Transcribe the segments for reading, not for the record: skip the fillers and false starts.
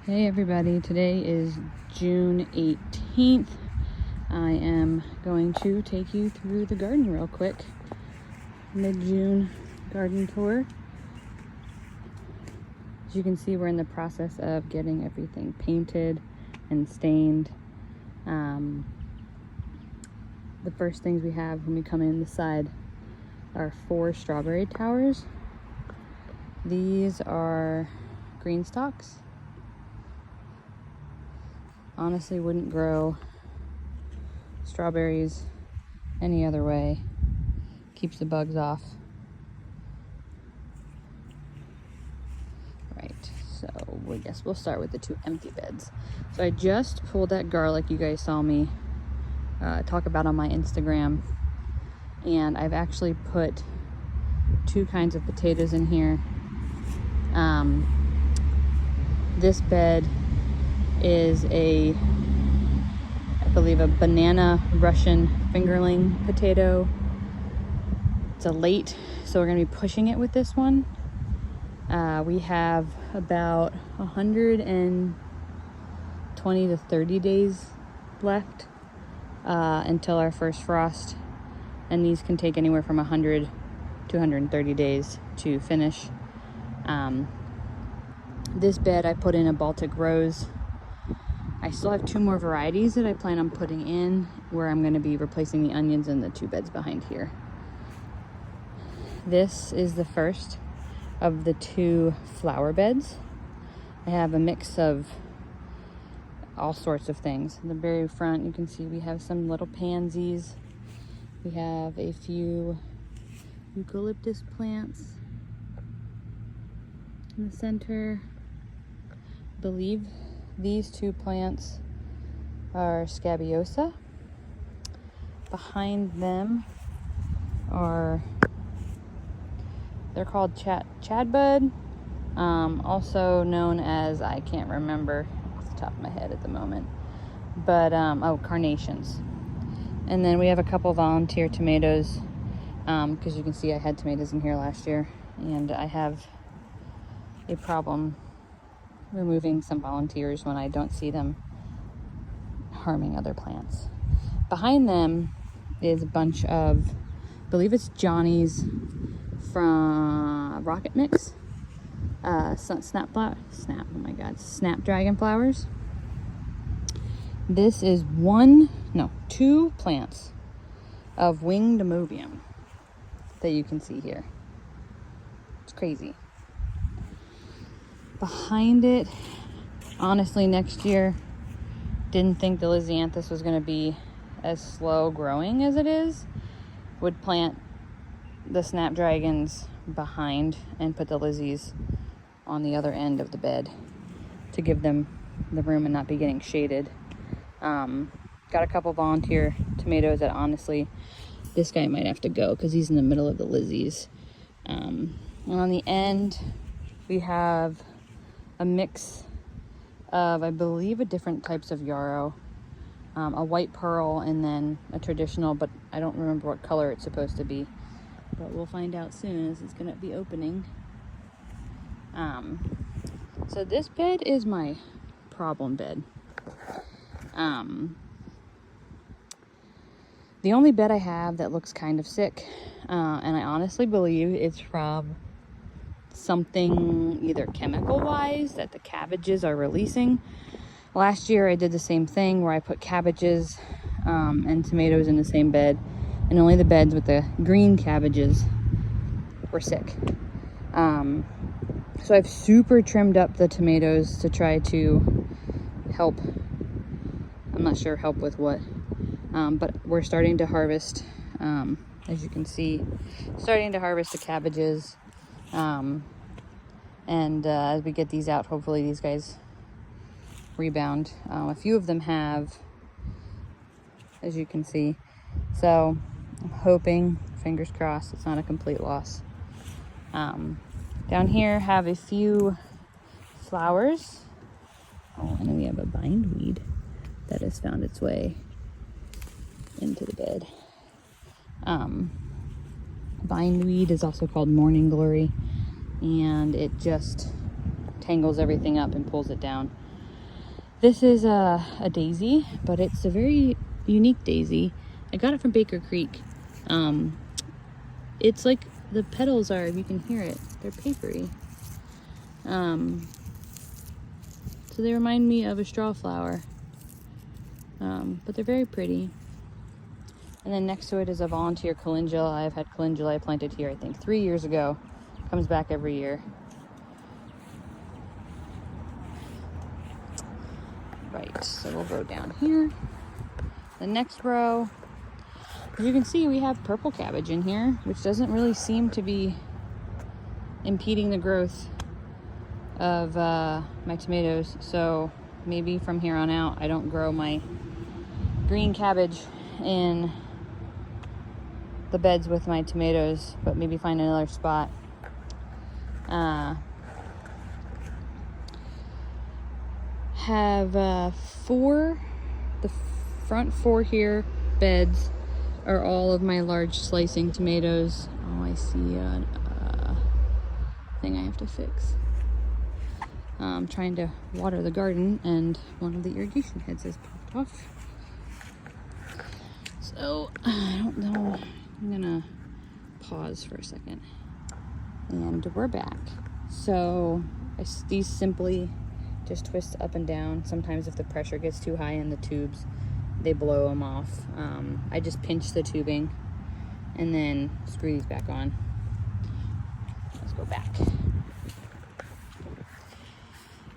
Hey everybody, today is June 18th. I am going to take you through the garden real quick. Mid-June garden tour. As you can see, we're in the process of getting everything painted and stained. The first things we have when we come in the side are 4 strawberry towers. These are green stalks. Honestly, wouldn't grow strawberries any other way. Keeps the bugs off. Right, so I guess we'll start with the 2 empty beds. So I just pulled that garlic you guys saw me talk about on my Instagram, and I've actually put 2 kinds of potatoes in here. This bed is I believe a banana Russian fingerling potato. It's a late, so we're gonna be pushing it with this one. We have about 120 to 30 days left until our first frost, and these can take anywhere from 100 to 130 days to finish. This bed I put in a Baltic rose. I still have 2 more varieties that I plan on putting in, where I'm going to be replacing the onions in the 2 beds behind here. This is the first of the 2 flower beds. I have a mix of all sorts of things. In the very front, you can see we have some little pansies. We have a few eucalyptus plants in the center. I believe these 2 plants are Scabiosa. Behind them they're called Chadbud, also known as, I can't remember off the top of my head at the moment, but carnations. And then we have a couple volunteer tomatoes, because you can see I had tomatoes in here last year, and I have a problem removing some volunteers when I don't see them harming other plants. Behind them is a bunch of, I believe it's Johnny's from Rocket Mix, snapdragon flowers. This is 2 plants of winged amoebium that you can see here. It's crazy. Behind it, honestly, next year, didn't think the Lisianthus was going to be as slow growing as it is. Would plant the snapdragons behind and put the Lizzies on the other end of the bed to give them the room and not be getting shaded. Got a couple volunteer tomatoes that, honestly, this guy might have to go because he's in the middle of the Lizzies. And on the end, we have a mix of, I believe, different types of yarrow, a white pearl, and then a traditional, but I don't remember what color it's supposed to be, but we'll find out soon as it's going to be opening. So this bed is my problem bed. The only bed I have that looks kind of sick, and I honestly believe it's from something either chemical wise that the cabbages are releasing. Last year I did the same thing where I put cabbages and tomatoes in the same bed, and only the beds with the green cabbages were sick. So I've super trimmed up the tomatoes to try to help. I'm not sure help with what, but we're starting to harvest, as you can see, starting to harvest the cabbages. As we get these out, hopefully these guys rebound. A few of them have, as you can see. So I'm hoping, fingers crossed, it's not a complete loss. Down here have a few flowers. Oh, and then we have a bindweed that has found its way into the bed. Bindweed is also called morning glory, and it just tangles everything up and pulls it down. This is a daisy, but it's a very unique daisy. I got it from Baker Creek. It's like the petals are, if you can hear it, they're papery. So they remind me of a straw flower, but they're very pretty. And then next to it is a volunteer calendula. I've had calendula I planted here, I think 3 years ago. Comes back every year. Right, so we'll go down here. The next row, as you can see, we have purple cabbage in here, which doesn't really seem to be impeding the growth of my tomatoes. So maybe from here on out, I don't grow my green cabbage in the beds with my tomatoes, but maybe find another spot. Have the front four here beds are all of my large slicing tomatoes. Oh, I see a thing I have to fix. I'm trying to water the garden and one of the irrigation heads has popped off. So I don't know, I'm gonna pause for a second. And we're back. So these simply just twist up and down. Sometimes if the pressure gets too high in the tubes, they blow them off. I just pinch the tubing and then screw these back on. Let's go back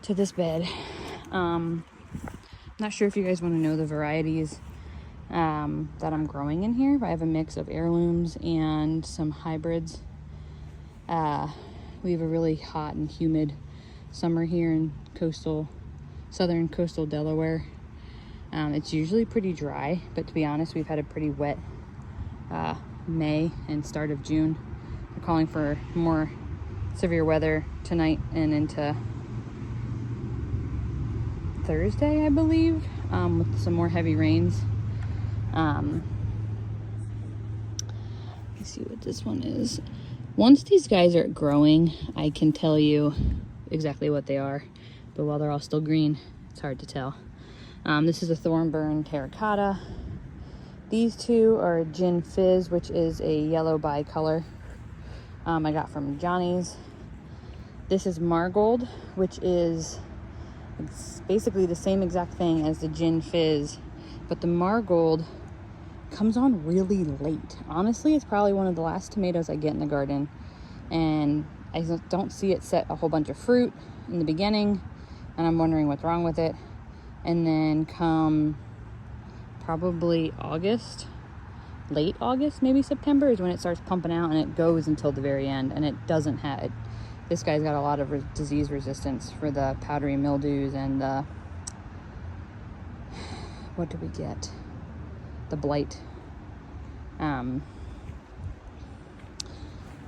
to this bed. Not sure if you guys want to know the varieties that I'm growing in here, but I have a mix of heirlooms and some hybrids. We have a really hot and humid summer here in southern coastal Delaware. It's usually pretty dry, but to be honest, we've had a pretty wet May and start of June. We're calling for more severe weather tonight and into Thursday, I believe, with some more heavy rains. Let's see what this one is. Once these guys are growing, I can tell you exactly what they are, but while they're all still green, it's hard to tell. This is a Thornburn Terracotta. These two are Gin Fizz, which is a yellow bicolor I got from Johnny's. This is Margold, which is basically the same exact thing as the Gin Fizz, but the Margold comes on really late. Honestly, it's probably one of the last tomatoes I get in the garden, and I don't see it set a whole bunch of fruit in the beginning, and I'm wondering what's wrong with it. And then come probably August, late August, maybe September, is when it starts pumping out, and it goes until the very end, and it doesn't have it. This guy's got a lot of disease resistance for the powdery mildews and the, what do we get? The blight. The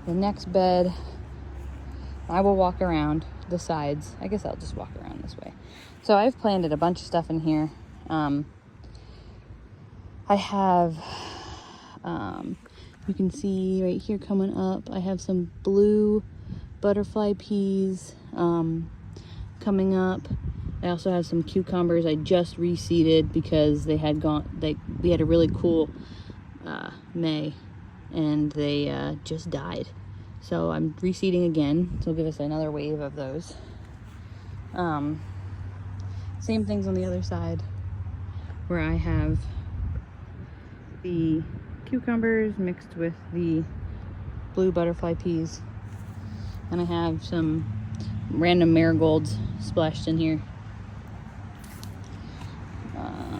next bed, I will walk around the sides. I guess I'll just walk around this way. So I've planted a bunch of stuff in here. I have, you can see right here coming up, I have some blue butterfly peas coming up. I also have some cucumbers I just reseeded because they had we had a really cool May, and they just died. So I'm reseeding again, so it'll give us another wave of those. Same things on the other side, where I have the cucumbers mixed with the blue butterfly peas, and I have some random marigolds splashed in here.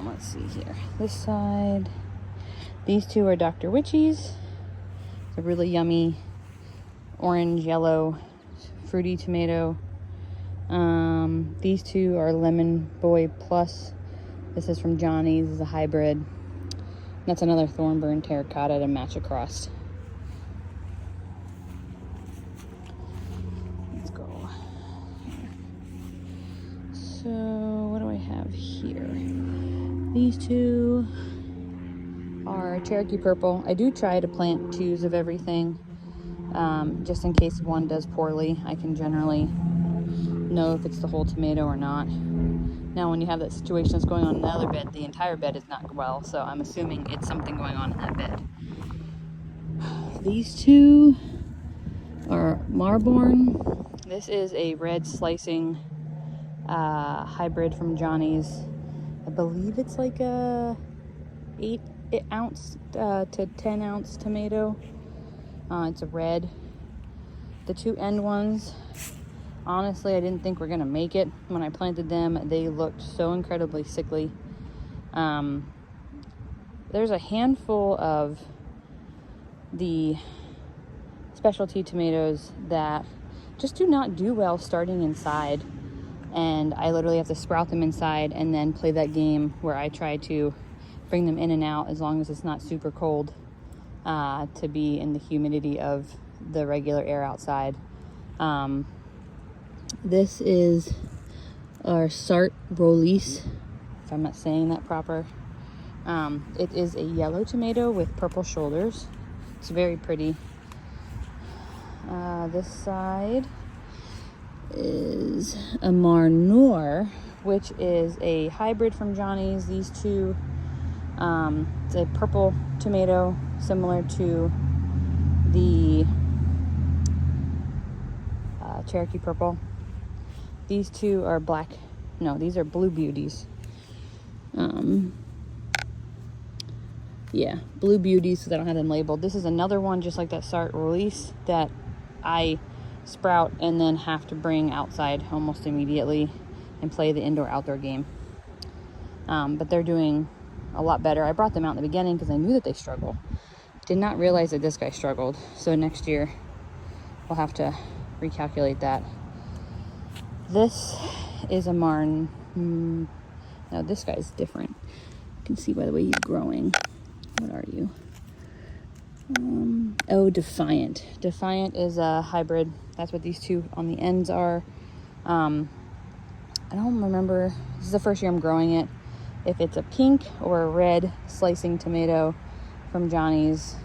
Let's see here. This side, these two are Dr. Witchies. It's a really yummy orange, yellow, fruity tomato. These two are Lemon Boy Plus. This is from Johnny's. This is a hybrid. That's another Thornburn Terracotta to match across. Let's go. So, what do I have here? These two are Cherokee Purple. I do try to plant twos of everything, just in case one does poorly. I can generally know if it's the whole tomato or not. Now, when you have that situation that's going on in the other bed, the entire bed is not well, so I'm assuming it's something going on in that bed. These two are Marborn. This is a red slicing hybrid from Johnny's. I believe it's like a 8 ounce to 10 ounce tomato. It's a red. The two end ones, honestly, I didn't think we're gonna make it. When I planted them, they looked so incredibly sickly. There's a handful of the specialty tomatoes that just do not do well starting inside, and I literally have to sprout them inside and then play that game where I try to bring them in and out as long as it's not super cold, to be in the humidity of the regular air outside. This is our Sart Rolis, if I'm not saying that proper. It is a yellow tomato with purple shoulders. It's very pretty. This side is a Marnor, which is a hybrid from Johnny's. These two, it's a purple tomato similar to the Cherokee Purple. These two are these are Blue Beauties. Yeah, Blue Beauties, so they don't have them labeled. This is another one just like that Sart Release that I sprout and then have to bring outside almost immediately and play the indoor-outdoor game. But they're doing a lot better. I brought them out in the beginning because I knew that they struggle. Did not realize that this guy struggled. So next year we'll have to recalculate that. This is a Marn. No, this guy's different. You can see by the way he's growing. What are you? Oh, Defiant. Defiant is a hybrid. That's what these two on the ends are. I don't remember. This is the first year I'm growing it. If it's a pink or a red slicing tomato from Johnny's.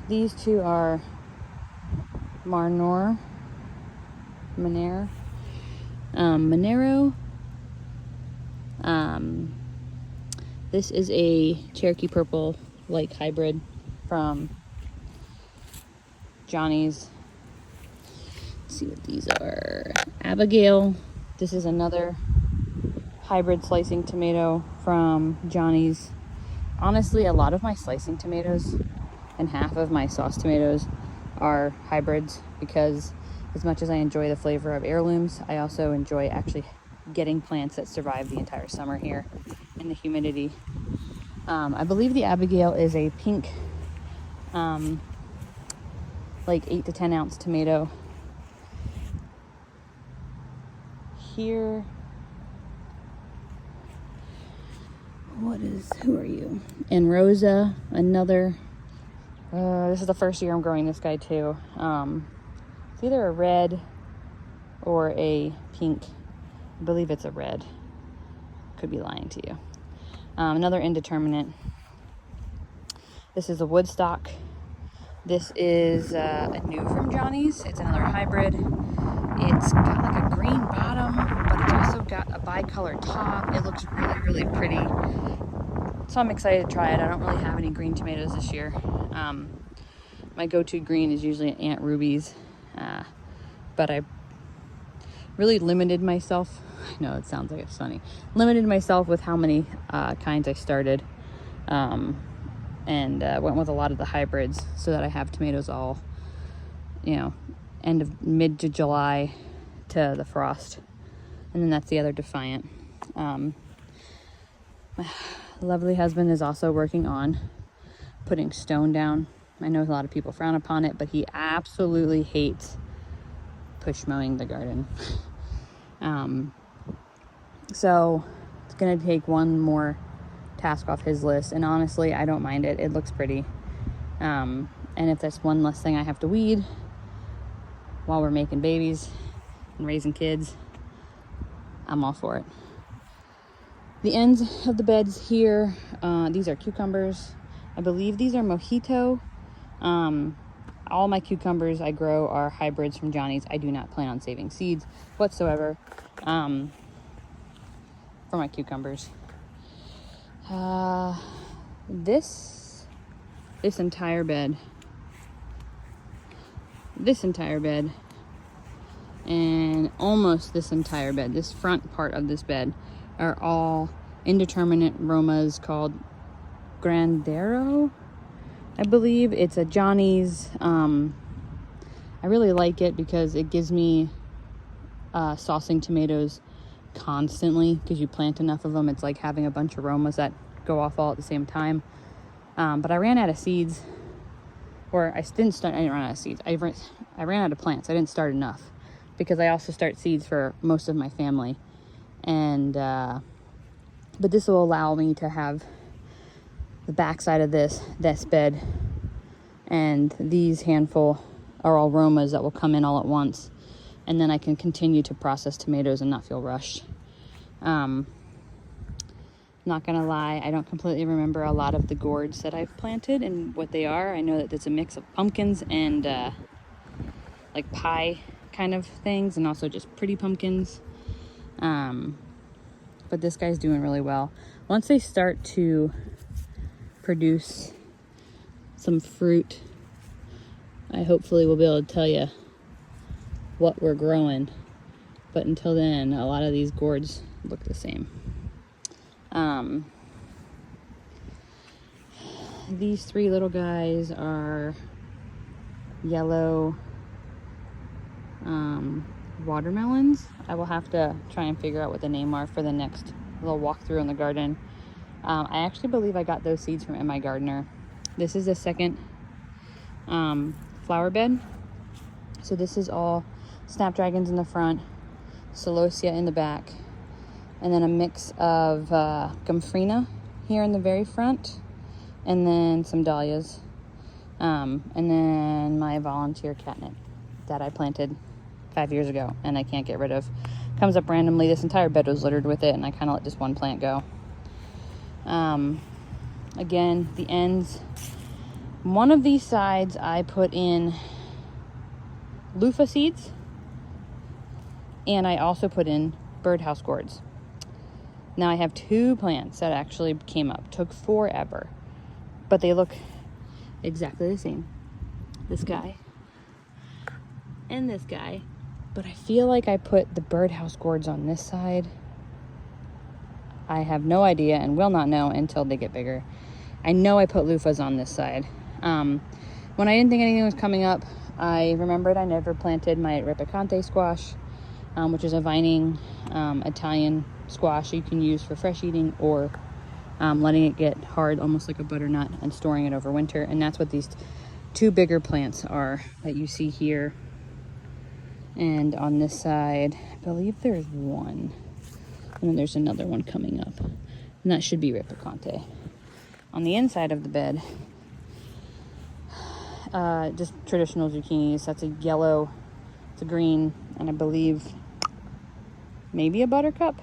These two are Monero. This is a Cherokee Purple like hybrid from Johnny's. Let's see what these are. Abigail. This is another hybrid slicing tomato from Johnny's. Honestly, a lot of my slicing tomatoes and half of my sauce tomatoes are hybrids because as much as I enjoy the flavor of heirlooms, I also enjoy actually getting plants that survive the entire summer here in the humidity. I believe the Abigail is a pink, like 8 to 10 ounce tomato. Here, who are you? And Rosa, another, this is the first year I'm growing this guy too. It's either a red or a pink. I believe it's a red. Could be lying to you. Another indeterminate. This is a Woodstock. This is a new from Johnny's. It's another hybrid. It's got like a green bottom, but it's also got a bicolor top. It looks really, really pretty. So I'm excited to try it. I don't really have any green tomatoes this year. My go-to green is usually Aunt Ruby's, but I really limited myself. I know it sounds like it's funny. Limited myself with how many kinds I started, and went with a lot of the hybrids so that I have tomatoes all, end of mid to July to the frost. And then that's the other Defiant. My lovely husband is also working on putting stone down. I know a lot of people frown upon it, but he absolutely hates push mowing the garden. So it's gonna take one more task off his list, and honestly I don't mind it. It looks pretty, and if that's one less thing I have to weed while we're making babies and raising kids, I'm all for it. The ends of the beds here, these are cucumbers. I believe these are Mojito. All my cucumbers I grow are hybrids from Johnny's. I do not plan on saving seeds whatsoever. for my cucumbers. This entire bed, and almost this entire bed, this front part of this bed, are all indeterminate Romas called Grandero, I believe. It's a Johnny's. I really like it because it gives me saucing tomatoes constantly, because you plant enough of them. It's like having a bunch of Romas that go off all at the same time. But I ran out of seeds, or I didn't run out of seeds. I ran out of plants. I didn't start enough, because I also start seeds for most of my family. And but this will allow me to have the backside of this bed, and these handful are all Romas that will come in all at once, and then I can continue to process tomatoes and not feel rushed. Not gonna lie, I don't completely remember a lot of the gourds that I've planted and what they are. I know that it's a mix of pumpkins and like pie kind of things, and also just pretty pumpkins. But this guy's doing really well. Once they start to produce some fruit, I hopefully will be able to tell you what we're growing. But until then, a lot of these gourds look the same. These three little guys are yellow watermelons. I will have to try and figure out what the name are for the next little walkthrough in the garden. I actually believe I got those seeds from M.I. Gardener. This is the second flower bed. So this is all snapdragons in the front, celosia in the back, and then a mix of gomphrena here in the very front, and then some dahlias, and then my volunteer catnip that I planted 5 years ago and I can't get rid of. Comes up randomly. This entire bed was littered with it, and I kind of let just one plant go. Again, the ends, one of these sides I put in loofah seeds, and I also put in birdhouse gourds. Now I have 2 plants that actually came up. Took forever, but they look exactly the same. This guy and this guy. But I feel like I put the birdhouse gourds on this side. I have no idea and will not know until they get bigger. I know I put loofahs on this side. When I didn't think anything was coming up, I remembered I never planted my ripicante squash, which is a vining Italian squash you can use for fresh eating, or letting it get hard, almost like a butternut, and storing it over winter. And that's what these 2 bigger plants are that you see here. And on this side, I believe there's one. And then there's another one coming up. And that should be ripicante. On the inside of the bed, just traditional zucchinis. That's a yellow, it's a green, and I believe maybe a buttercup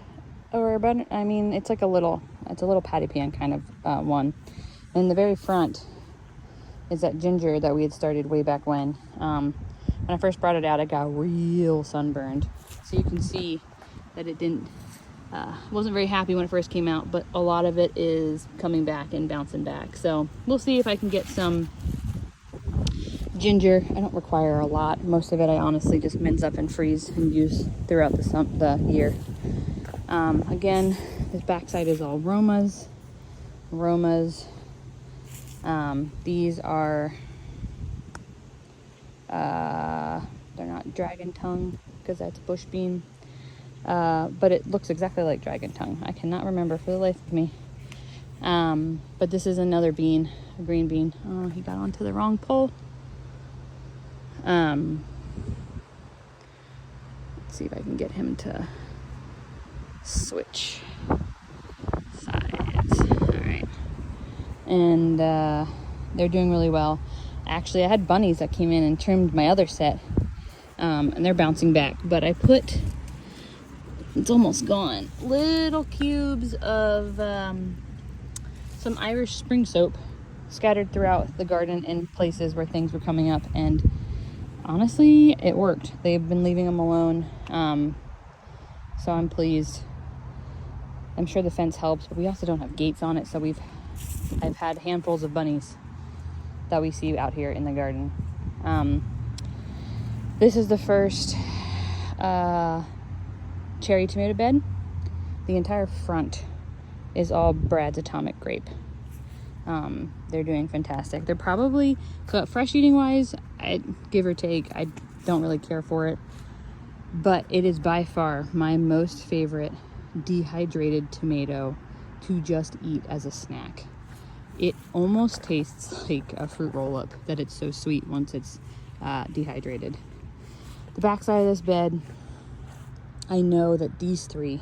or a butter. I mean, it's like it's a little patty pan kind of one. And in the very front is that ginger that we had started way back when. When I first brought it out, it got real sunburned. So you can see that it wasn't very happy when it first came out, but a lot of it is coming back and bouncing back. So we'll see if I can get some ginger. I don't require a lot. Most of it I honestly just mince up and freeze and use throughout the year. Again, this backside is all Romas. These are they're not dragon tongue because that's bush bean, but it looks exactly like dragon tongue. I cannot remember for the life of me. But this is another bean, a green bean. Oh, he got onto the wrong pole. Let's see if I can get him to switch sides. All right. And they're doing really well. Actually, I had bunnies that came in and trimmed my other set, and they're bouncing back. But I put, it's almost gone, little cubes of some Irish spring soap scattered throughout the garden in places where things were coming up, and honestly, it worked. They've been leaving them alone, so I'm pleased. I'm sure the fence helps, but we also don't have gates on it, so I've had handfuls of bunnies that we see out here in the garden. This is the first cherry tomato bed. The entire front is all Brad's Atomic Grape. They're doing fantastic. They're probably, fresh eating wise, give or take, I don't really care for it, but it is by far my most favorite dehydrated tomato to just eat as a snack. It almost tastes like a fruit roll-up, that it's so sweet once it's dehydrated. The backside of this bed, I know that these 3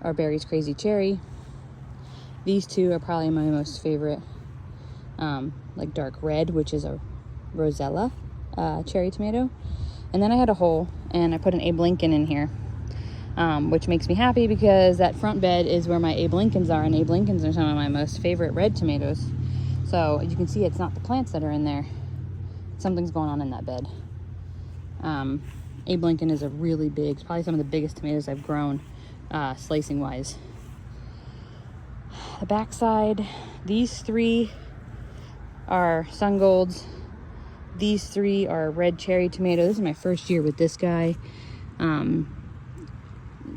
are Barry's Crazy Cherry. These 2 are probably my most favorite, like dark red, which is a Rosella cherry tomato. And then I had a hole, and I put an Abe Lincoln in here, which makes me happy because that front bed is where my Abe Lincolns are, and Abe Lincolns are some of my most favorite red tomatoes. So you can see it's not the plants that are in there. Something's going on in that bed. Abe Lincoln is a really big, probably some of the biggest tomatoes I've grown, slicing wise. The backside, these 3 are Sun Golds. These 3 are red cherry tomato. This is my first year with this guy. Let me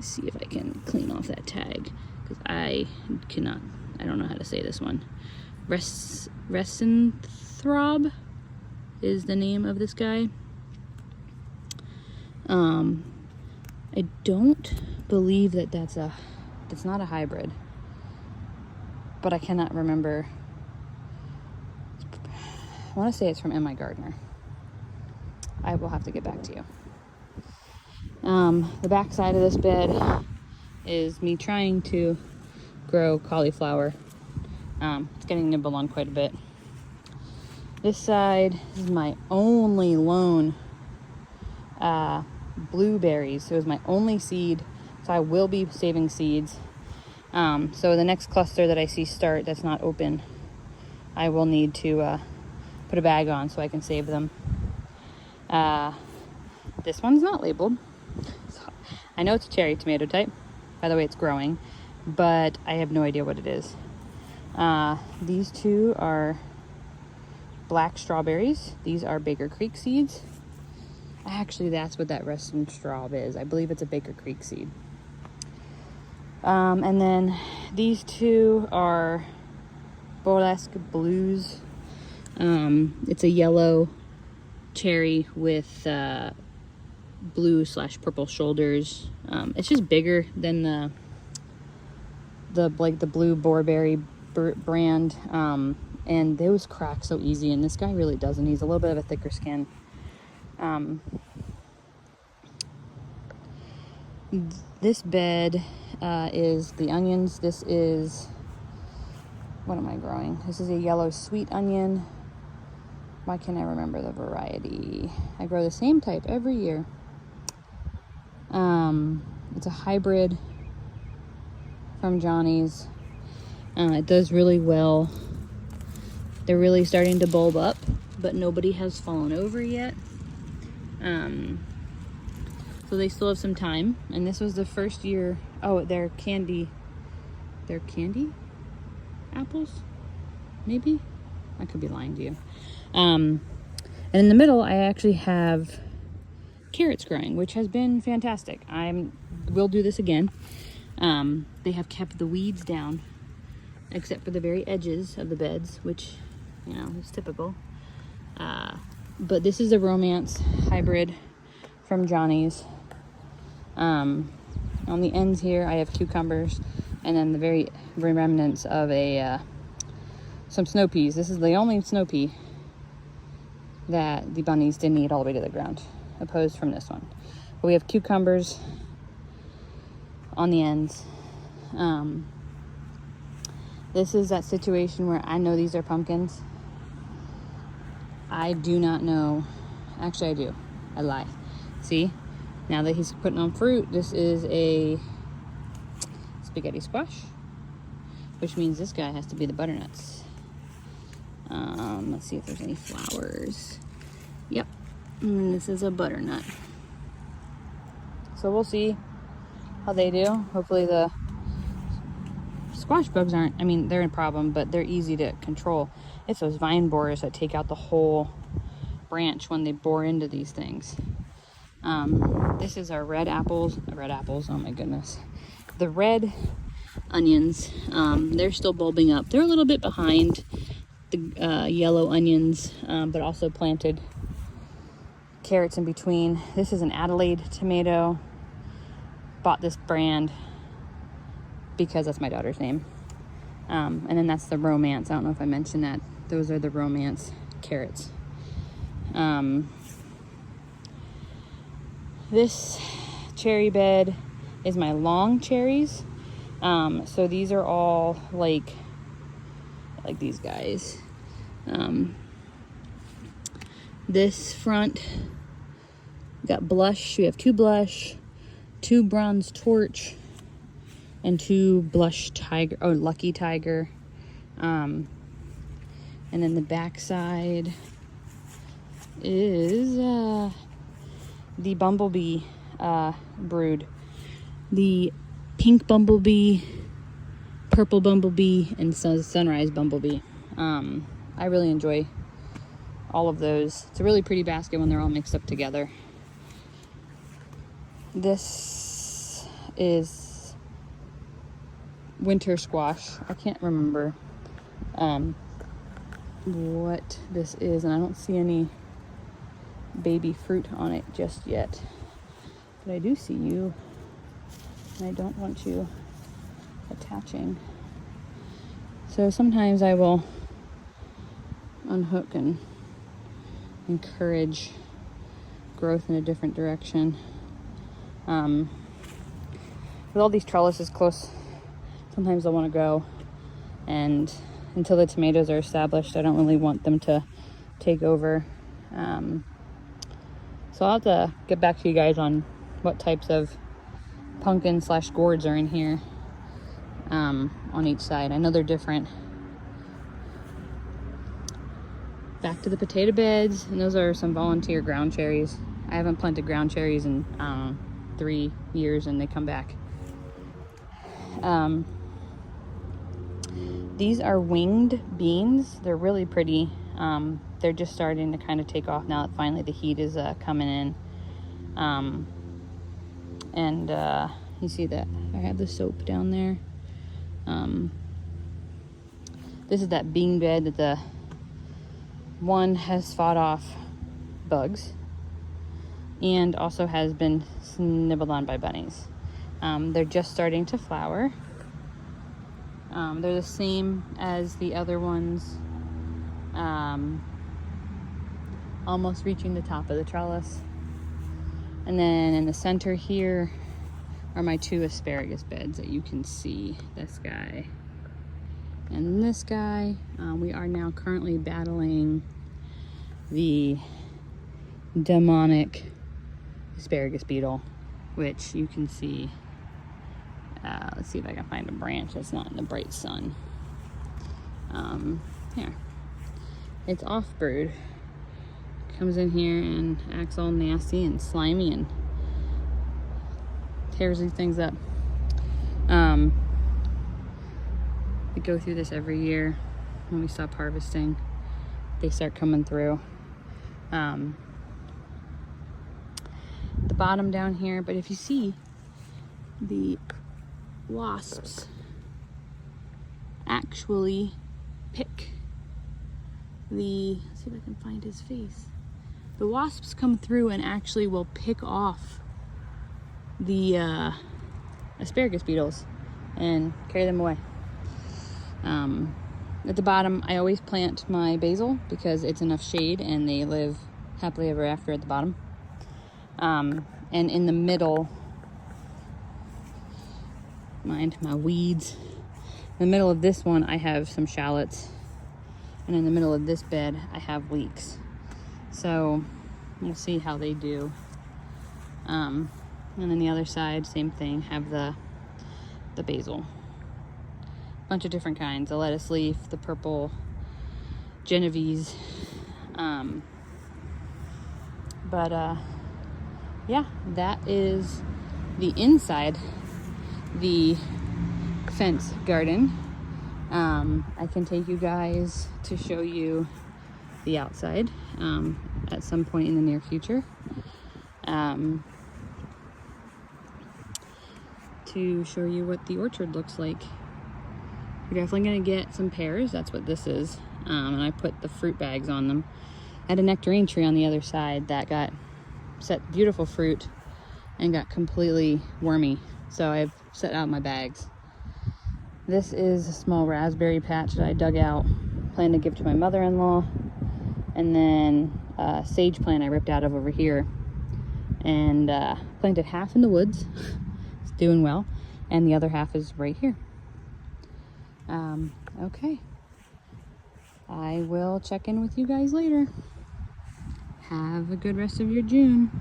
see if I can clean off that tag, because I don't know how to say this one. Resenthrop is the name of this guy. I don't believe that's not a hybrid, but I cannot remember. I want to say it's from M.I. Gardner. I will have to get back to you. The back side of this bed is me trying to grow cauliflower. It's getting nibbled on quite a bit. This side is my only lone blueberries. It was my only seed, so I will be saving seeds. So the next cluster that I see start that's not open, I will need to put a bag on so I can save them. This one's not labeled. So I know it's a cherry tomato type, by the way it's growing, but I have no idea what it is. These 2 are black strawberries. These are Baker Creek seeds. Actually, that's what that Ruston straw is. I believe it's a Baker Creek seed. And then these 2 are Burlesque Blues. It's a yellow cherry with blue/purple shoulders. It's just bigger than the blue Boreberry brand. And those crack so easy, and this guy really doesn't. He's a little bit of a thicker skin. This bed is the onions. This is, what am I growing? This is a yellow sweet onion. Why can't I remember the variety? I grow the same type every year. It's a hybrid from Johnny's. It does really well. They're really starting to bulb up, but nobody has fallen over yet. So they still have some time. And this was the first year. Oh, they're candy apples? Maybe? I could be lying to you. And in the middle, I actually have carrots growing, which has been fantastic. We'll do this again. They have kept the weeds down, except for the very edges of the beds, which, is typical. But this is a Romance hybrid from Johnny's. On the ends here, I have cucumbers, and then the very remnants of some snow peas. This is the only snow pea that the bunnies didn't eat all the way to the ground, opposed from this one. But we have cucumbers on the ends. This is that situation where I know these are pumpkins. I do not know. Actually, I do. I lie. See? Now that he's putting on fruit, this is a spaghetti squash, which means this guy has to be the butternuts. Let's see if there's any flowers. Yep. And this is a butternut. So we'll see how they do. Hopefully the squash bugs aren't, I mean, they're a problem, but they're easy to control. It's those vine borers that take out the whole branch when they bore into these things. This is our red apples, oh my goodness. The red onions, they're still bulbing up. They're a little bit behind the yellow onions, but also planted carrots in between. This is an Adelaide tomato. Bought this brand because that's my daughter's name. And then that's the Romance. I don't know if I mentioned that. Those are the Romance carrots. This cherry bed is my long cherries. So these are all like these guys. This front, we got blush. We have 2 blush, 2 bronze torch, and 2 blush tiger, oh, lucky tiger. And then the back side is the bumblebee brood. The pink bumblebee, purple bumblebee, and sunrise bumblebee. I really enjoy all of those. It's a really pretty basket when they're all mixed up together. This is winter squash. I can't remember what this is, and I don't see any baby fruit on it just yet. But I do see you, and I don't want you attaching. So sometimes I will unhook and encourage growth in a different direction. With all these trellises close, sometimes I want to go, and until the tomatoes are established, I don't really want them to take over. So I'll have to get back to you guys on what types of pumpkin / gourds are in here on each side. I know they're different. Back to the potato beds, and those are some volunteer ground cherries. I haven't planted ground cherries in 3 years, and they come back. These are winged beans. They're really pretty. They're just starting to kind of take off now that finally the heat is coming in. You see that I have the soap down there. This is that bean bed that the one has fought off bugs and also has been nibbled on by bunnies. They're just starting to flower. They're the same as the other ones, almost reaching the top of the trellis. And then in the center here are my 2 asparagus beds that you can see. This guy and this guy. We are now currently battling the demonic asparagus beetle, which you can see. Let's see if I can find a branch that's not in the bright sun. Here. It's off-brood. Comes in here and acts all nasty and slimy and tears these things up. We go through this every year. When we stop harvesting, they start coming through. The bottom down here, but if you see, the wasps actually pick the, let's see if I can find his face. The wasps come through and actually will pick off the asparagus beetles and carry them away. At the bottom, I always plant my basil because it's enough shade and they live happily ever after at the bottom. And in the middle, mind my weeds. In the middle of this one, I have some shallots. And in the middle of this bed, I have leeks. So we'll see how they do. And then the other side, same thing, have the basil. Bunch of different kinds, the lettuce leaf, the purple Genovese. Yeah, that is the inside. The fence garden. I can take you guys to show you the outside at some point in the near future. To show you what the orchard looks like. We're definitely gonna get some pears. That's what this is. And I put the fruit bags on them. I had a nectarine tree on the other side that got set beautiful fruit and got completely wormy. So I've set out my bags. This is a small raspberry patch that I dug out, plan to give to my mother-in-law. And then a sage plant I ripped out of over here and planted half in the woods. It's doing well. And the other half is right here. Okay. I will check in with you guys later. Have a good rest of your June.